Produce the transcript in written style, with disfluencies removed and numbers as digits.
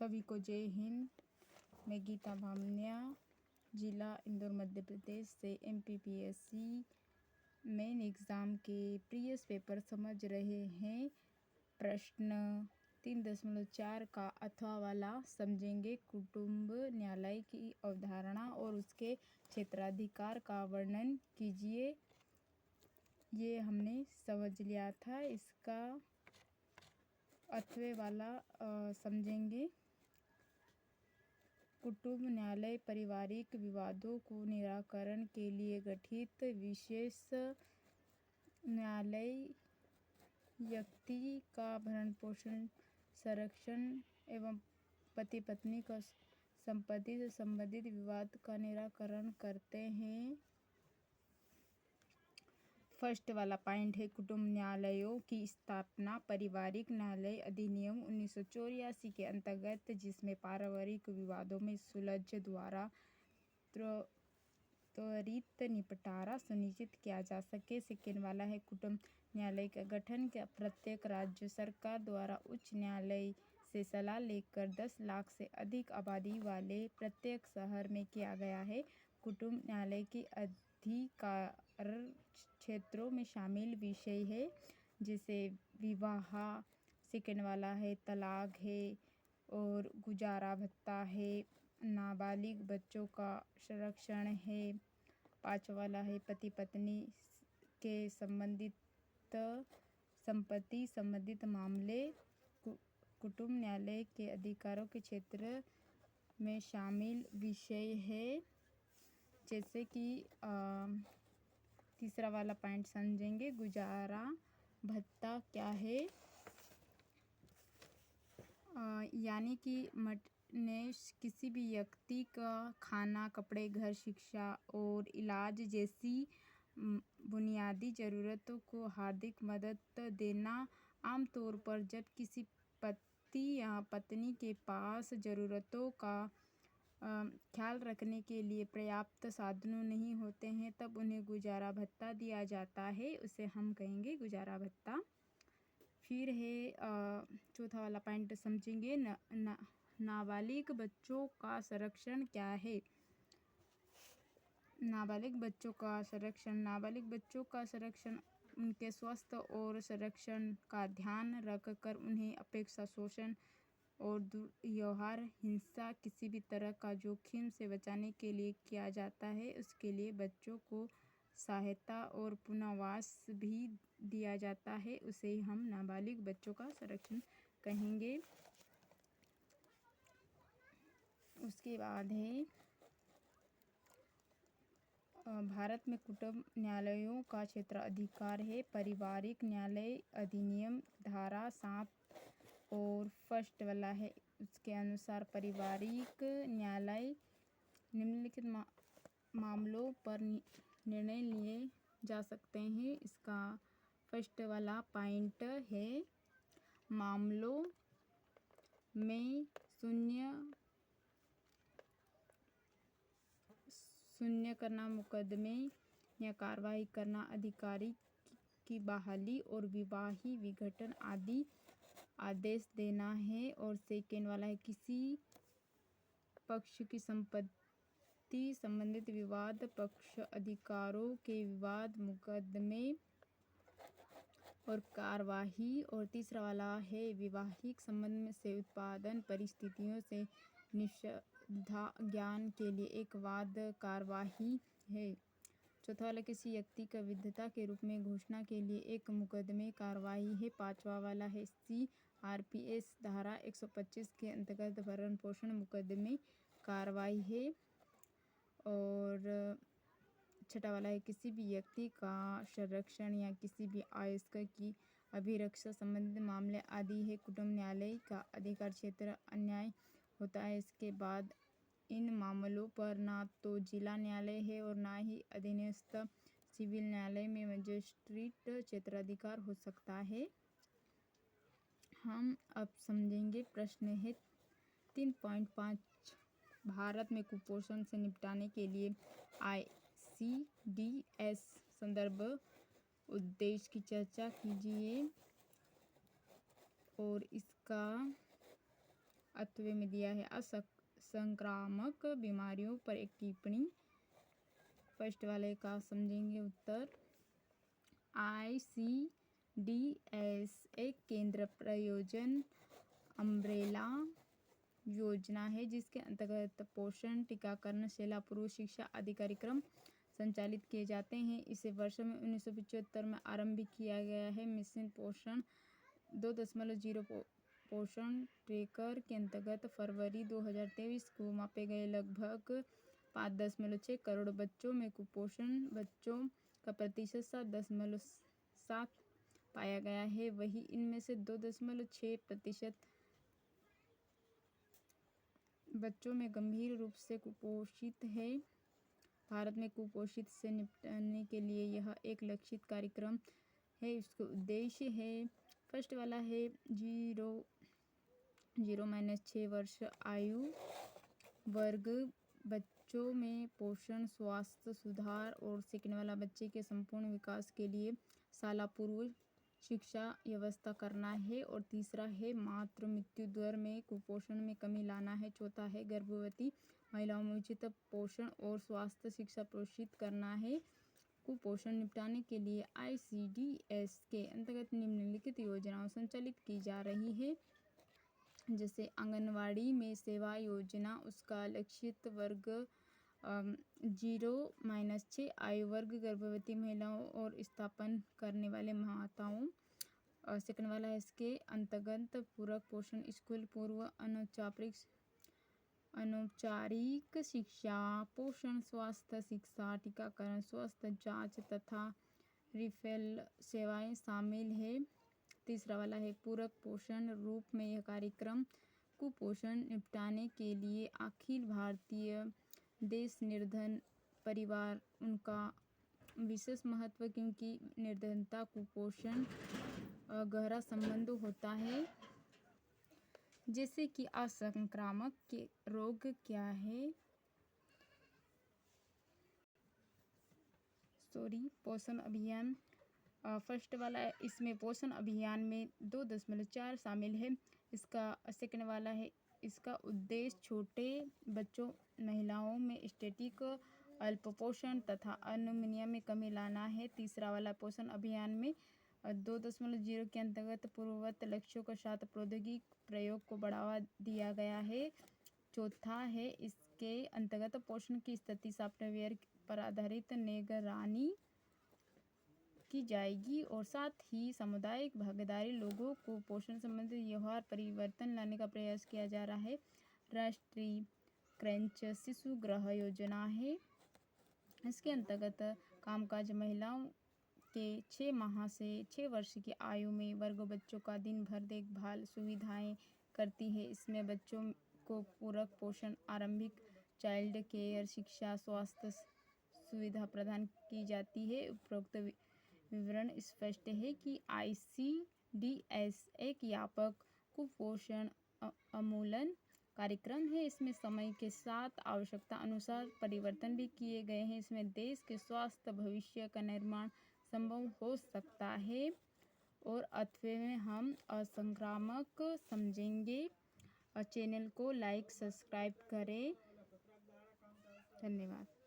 सभी को जय हिंद। मैं गीता भामनिया, जिला इंदौर, मध्य प्रदेश से MPPSC मेन एग्ज़ाम के प्रीवियस पेपर समझ रहे हैं। प्रश्न 3.4 का अथवा वाला समझेंगे। कुटुंब न्यायालय की अवधारणा और उसके क्षेत्राधिकार का वर्णन कीजिए। ये हमने समझ लिया था। इसका अथवे वाला समझेंगे। कुटुंब न्यायालय पारिवारिक विवादों को निराकरण के लिए गठित विशेष न्यायालय व्यक्ति का भरण पोषण, संरक्षण एवं पति पत्नी का संपत्ति से संबंधित विवाद का निराकरण करते हैं। फर्स्ट वाला पॉइंट है कुटुंब न्यायालयों की स्थापना पारिवारिक न्यायालय अधिनियम 1984 के अंतर्गत, जिसमें पारिवारिक विवादों में सुलझ द्वारा त्वरित निपटारा सुनिश्चित किया जा सके। सेकेंड वाला है कुटुंब न्यायालय का गठन प्रत्येक राज्य सरकार द्वारा उच्च न्यायालय से सलाह लेकर 10 लाख से अधिक आबादी वाले प्रत्येक शहर में किया गया है। कुटुंब न्यायालय के अधिकार क्षेत्रों में शामिल विषय है जैसे विवाह, सेकेंड वाला है तलाक है और गुजारा भत्ता है, नाबालिग बच्चों का संरक्षण है, पांचवा वाला है पति पत्नी के संबंधित संपत्ति संबंधित मामले। कुटुंब न्यायालय के अधिकारों के क्षेत्र में शामिल विषय है जैसे कि तीसरा वाला पॉइंट समझेंगे। गुजारा भत्ता क्या है, यानी कि ने किसी भी व्यक्ति का खाना, कपड़े, घर, शिक्षा और इलाज जैसी बुनियादी ज़रूरतों को हार्दिक मदद देना। आमतौर पर जब किसी पति या पत्नी के पास ज़रूरतों का ख्याल रखने के लिए पर्याप्त साधन नहीं होते हैं, तब उन्हें गुजारा भत्ता दिया जाता है, उसे हम कहेंगे गुजारा भत्ता। फिर है चौथा वाला पॉइंट समझेंगे। नाबालिग बच्चों का संरक्षण क्या है। नाबालिग बच्चों का संरक्षण। नाबालिग बच्चों का संरक्षण उनके स्वास्थ्य और संरक्षण का ध्यान रखकर उन्हें अपेक्षा, शोषण और दुर्व्यवहार, हिंसा, किसी भी तरह का जोखिम से बचाने के लिए किया जाता है। उसके लिए बच्चों को सहायता और पुनर्वास भी दिया जाता है, उसे हम नाबालिग बच्चों का संरक्षण कहेंगे। उसके बाद है भारत में कुटुंब न्यायालयों का क्षेत्राधिकार है पारिवारिक न्यायालय अधिनियम धारा 7 और फर्स्ट वाला है उसके अनुसार पारिवारिक न्यायालय निम्नलिखित मामलों पर निर्णय लिए जा सकते हैं। इसका फर्स्ट वाला पॉइंट है मामलों में शून्य करना, मुकदमे या कार्रवाई करना, अधिकारी की बहाली और विवाही विघटन आदि आदेश देना है। और सेकेंड वाला है किसी पक्ष की संपत्ति संबंधित विवाद, पक्ष अधिकारों के विवाद, मुकदमे और कार्यवाही। और तीसरा वाला है वैवाहिक संबंध से उत्पादन परिस्थितियों से निषेधा ज्ञान के लिए एक वाद कार्यवाही है। चौथा वाला किसी व्यक्ति का विधेयता के रूप में घोषणा के लिए एक मुकदमे कार्यवाही है। पांचवा वाला है CRPS धारा 125 के अंतर्गत भरण पोषण मुकदमे कार्यवाही है। और छठा वाला है किसी भी व्यक्ति का संरक्षण या किसी भी वयस्क की अभिरक्षा संबंधित मामले आदि है। कुटुंब न्यायालय का अधिकार क्षेत्र अन्याय होता है। इसके बाद इन मामलों पर ना तो जिला न्यायालय है और ना ही अधीनस्थ सिविल न्यायालय में मजिस्ट्रेट क्षेत्राधिकार हो सकता है। हम अब समझेंगे। प्रश्न है 3.5 भारत में कुपोषण से निपटने के लिए ICDS संदर्भ उद्देश्य की चर्चा कीजिए। और इसका अथवे में दिया है असंक्रामक बीमारियों पर एक टिप्पणी। फर्स्ट वाले का समझेंगे उत्तर। ICDS एक केंद्र प्रयोजन अम्ब्रेला योजना है जिसके अंतर्गत पोषण, टीकाकरण, सेला पूर्व शिक्षा आदि कार्यक्रम संचालित किए जाते हैं। इसे वर्ष में 1975 में आरंभ किया गया है। मिशन पोषण 2.0 पोषण ट्रैकर के अंतर्गत फरवरी 2023 को मापे गए लगभग 5.6 करोड़ बच्चों में कुपोषण बच्चों का प्रतिशत 7.7 पाया गया है। वहीं इनमें से 2.6% बच्चों में गंभीर रूप से कुपोषित है। भारत में कुपोषित से निपटने के लिए यह एक लक्षित कार्यक्रम है। इसका उद्देश्य है, फर्स्ट वाला है 0-6 वर्ष आयु वर्ग बच्चों में पोषण, स्वास्थ्य सुधार और सेकंड वाला बच्चे के संपूर्ण विकास के लिए शाला पूर्व शिक्षा व्यवस्था करना है। और तीसरा है मातृ मृत्यु दर में कुपोषण में कमी लाना है। चौथा है गर्भवती महिलाओं में उचित पोषण और स्वास्थ्य शिक्षा प्रोत्साहित करना है। कुपोषण निपटाने के लिए ICDS के अंतर्गत निम्नलिखित योजनाएं संचालित की जा रही है। जैसे आंगनवाड़ी में सेवा योजना, उसका लक्षित वर्ग 0-6 आयु वर्ग गर्भवती महिलाओं और स्तनपान करने वाले माताओं। सेकंड वाला है इसके अंतर्गत पूरक पोषण स्कूल पूर्व अनौपचारिक शिक्षा, पोषण, स्वास्थ्य शिक्षा, टीकाकरण, स्वास्थ्य जांच तथा रिफिल सेवाएं शामिल है। तीसरा वाला है पूरक पोषण रूप में यह कार्यक्रम कुपोषण निपटाने के लिए अखिल भारतीय देश निर्धन परिवार उनका विशेष महत्व, क्योंकि निर्धनता कुपोषण गहरा संबंध होता है। जैसे कि असंक्रामक के रोग क्या है, पोषण अभियान। फर्स्ट वाला इसमें पोषण अभियान में 2.4 शामिल है। इसका सेकंड वाला है इसका उद्देश्य छोटे बच्चों महिलाओं में स्टैटिक अल्पपोषण तथा एनीमिया में कमी लाना है। तीसरा वाला पोषण अभियान में 2.0 के अंतर्गत पूर्ववत लक्ष्यों के साथ प्रौद्योगिक प्रयोग को बढ़ावा दिया गया है। चौथा है इसके अंतर्गत पोषण की स्थिति सॉफ्टवेयर पर आधारित निगरानी की जाएगी और साथ ही सामुदायिक भागीदारी लोगों को पोषण संबंधी व्यवहार परिवर्तन लाने का प्रयास किया जा रहा है। राष्ट्रीय क्रंच शिशु गृह योजना है। इसके अंतर्गत कामकाज महिलाओं के 6 माह से 6 वर्ष की आयु में वर्ग बच्चों का दिन भर देखभाल सुविधाएं करती है। इसमें बच्चों को पूरक पोषण, आरंभिक चाइल्ड केयर शिक्षा, स्वास्थ्य सुविधा प्रदान की जाती है। उपरोक्त विवरण स्पष्ट है कि ICDS एक व्यापक कुपोषण उन्मूलन कार्यक्रम है। इसमें समय के साथ आवश्यकता अनुसार परिवर्तन भी किए गए हैं। इसमें देश के स्वास्थ्य भविष्य का निर्माण संभव हो सकता है। और अथवे में हम असंक्रामक समझेंगे। और चैनल को लाइक सब्सक्राइब करें। धन्यवाद।